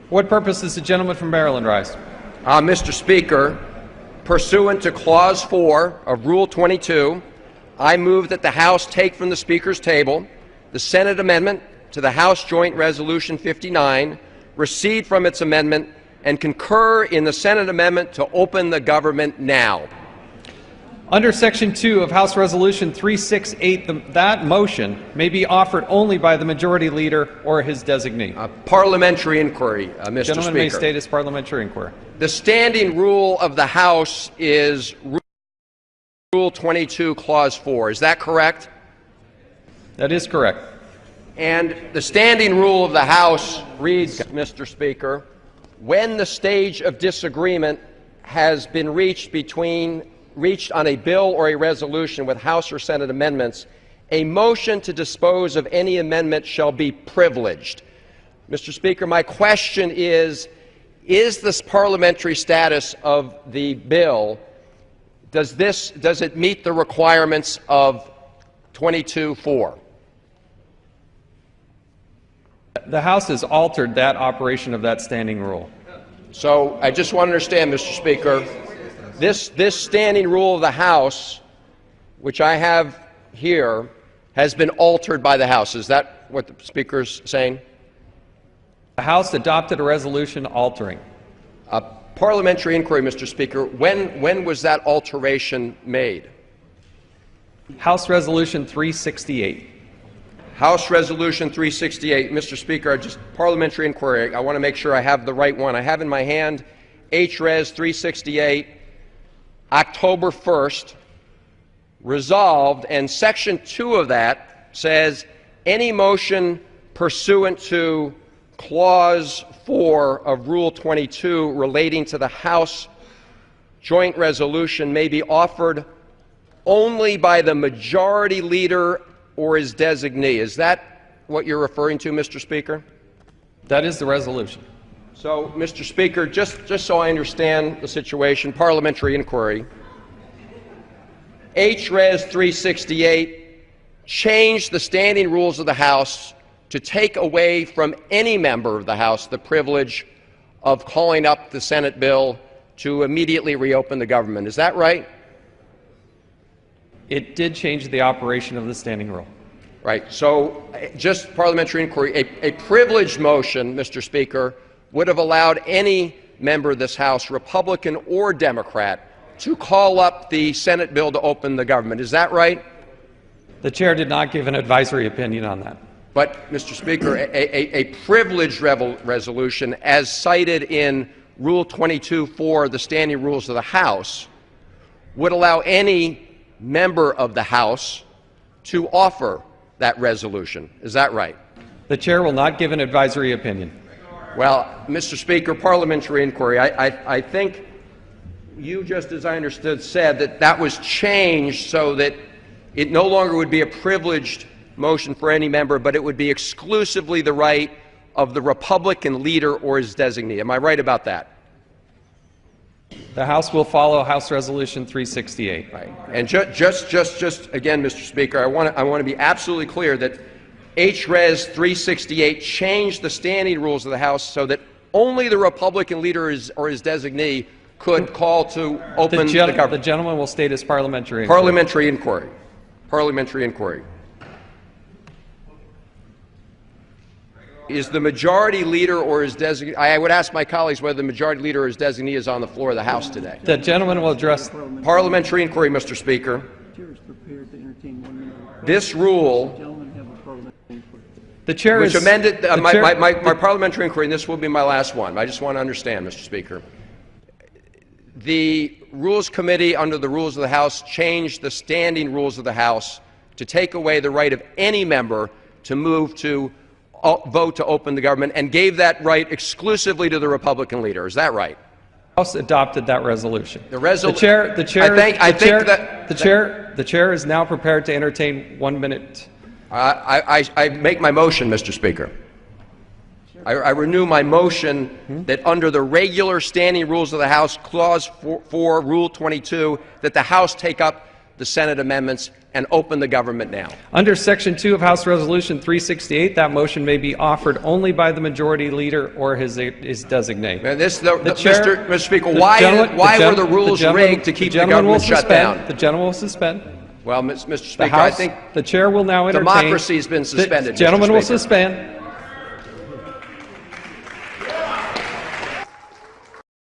What purpose does the gentleman from Maryland rise? Mr. Speaker, pursuant to Clause 4 of Rule 22, I move that the House take from the Speaker's table the Senate amendment to the House Joint Resolution 59, recede from its amendment, and concur in the Senate amendment to open the government now. Under Section 2 of House Resolution 368, that motion may be offered only by the Majority Leader or his designee. Parliamentary inquiry, Mr. The gentleman Speaker. may state his parliamentary inquiry. The standing rule of the House is Rule 22, Clause 4. Is that correct? That is correct. And the standing rule of the House reads, Mr. Speaker, when the stage of disagreement has been reached on a bill or a resolution with House or Senate amendments, a motion to dispose of any amendment shall be privileged. Mr. Speaker, my question is this parliamentary status of the bill, does it meet the requirements of 22-4? The House has altered that operation of that standing rule. So I just want to understand, Mr. Speaker, this standing rule of the House, which I have here, has been altered by the House. Is that what the Speaker is saying? The House adopted a resolution altering. Parliamentary inquiry, Mr. Speaker. When was that alteration made? House Resolution 368. House Resolution 368. Mr. Speaker, parliamentary inquiry. I want to make sure I have the right one. I have in my hand H.Res. 368, October 1st, resolved, and Section 2 of that says any motion pursuant to Clause 4 of Rule 22 relating to the House Joint Resolution may be offered only by the Majority Leader or his designee. Is that what you're referring to, Mr. Speaker? That is the resolution. So, Mr. Speaker, just so I understand the situation, parliamentary inquiry. H.Res. 368 changed the standing rules of the House to take away from any member of the House the privilege of calling up the Senate bill to immediately reopen the government. Is that right? It did change the operation of the standing rule. Right. So, just parliamentary inquiry. A privileged motion, Mr. Speaker, would have allowed any member of this House, Republican or Democrat, to call up the Senate bill to open the government. Is that right? The chair did not give an advisory opinion on that. But, Mr. Speaker, a privileged resolution, as cited in Rule 22-4, the standing rules of the House, would allow any member of the House to offer that resolution. Is that right? The chair will not give an advisory opinion. Well, Mr. Speaker, parliamentary inquiry. I think you, just as I understood, said that that was changed so that it no longer would be a privileged motion for any member, but it would be exclusively the right of the Republican leader or his designee. Am I right about that? The House will follow House Resolution 368. Right. And just again, Mr. Speaker, I want to be absolutely clear that H.Res. 368 changed the standing rules of the House so that only the Republican leader or his designee could call to open the government. The gentleman will state his parliamentary inquiry. Parliamentary inquiry. Parliamentary inquiry. Is the Majority Leader or his designee? I would ask my colleagues whether the Majority Leader or his designee is on the floor of the House today. The gentleman will address parliamentary inquiry, Mr. Speaker. This rule, the chair which is amended my parliamentary inquiry, and this will be my last one. I just want to understand, Mr. Speaker. The Rules Committee, under the rules of the House, changed the standing rules of the House to take away the right of any member to move to vote to open the government, and gave that right exclusively to the Republican leader. Is that right? The House adopted that resolution. The chair is now prepared to entertain 1 minute. I make my motion, Mr. Speaker. I renew my motion that under the regular standing rules of the House, Clause 4, Rule 22, that the House take up the Senate amendments and open the government now. Under Section 2 of House Resolution 368, that motion may be offered only by the majority leader or his designate. And Mr. Speaker, The why gentleman- were the rules rigged to keep the government shut down? The gentleman will suspend. Well, Mr. The Speaker, I House, think the chair will now entertain. democracy has been suspended. The gentleman Mr. will Speaker. suspend.